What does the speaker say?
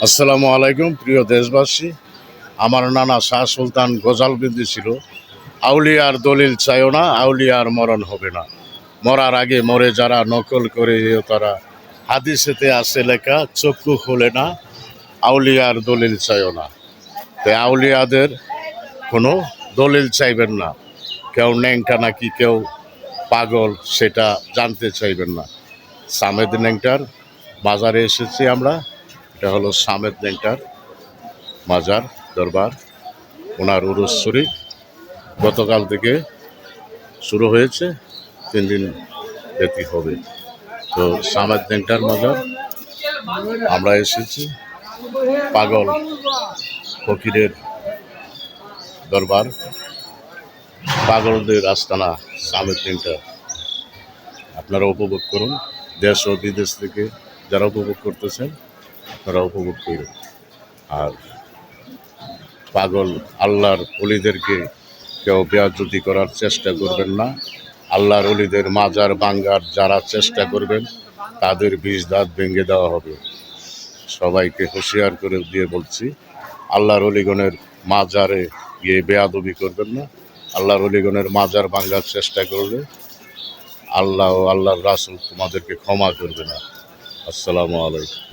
আসসালামু আলাইকুম প্রিয় দেশবাসী। আমার নানা শাহ সুলতান গজালবিন্দি ছিল, আউলিয়ার দলিল চাইও না, আউলিয়ার মরণ হবে না। মরার আগে মরে যারা নকল করে তারা, হাদিসেতে আছে লেখা চক্ষু খোলে না, আউলিয়ার দলিল চাইও না। তাই আউলিয়াদের কোনো দলিল চাইবেন না। কেউ ন্যাংটা নাকি কেউ পাগল সেটা জানতে চাইবেন না। সামেদ ন্যাংটার বাজারে এসেছি আমরা। এটা হলো সামেদ ন্যাংটার মাজার দরবার। ওনার উরুস শরীফ গতকাল থেকে শুরু হয়েছে, 3 দিন ব্যাপী হবে। তো সামেদ ন্যাংটার মাজার আমরা এসেছি। পাগল ফকিরের দরবার, পাগলদের আস্তানা সামেদ ন্যাংটা। আপনারা উপভোগ করুন। দেশ ও বিদেশ থেকে যারা উপভোগ করতেছেন তারা উপভোগ করুন। আর পাগল আল্লাহর অলিদেরকে কেউ বেয়াজ্জতি করার চেষ্টা করবেন না। আল্লাহর অলিদের মাজার ভাঙ্গার যারা চেষ্টা করবেন তাদের বিষ দাঁত ভেঙে দেওয়া হবে। সবাইকে হুঁশিয়ার করে দিয়ে বলছি, আল্লাহর অলিগণের মাজারে গিয়ে বেয়াদবি করবেন না। আল্লাহর অলিগণের মাজার ভাঙ্গার চেষ্টা করলে আল্লাহ ও আল্লাহর রাসূল তোমাদেরকে ক্ষমা করবে না। আসসালামু আলাইকুম।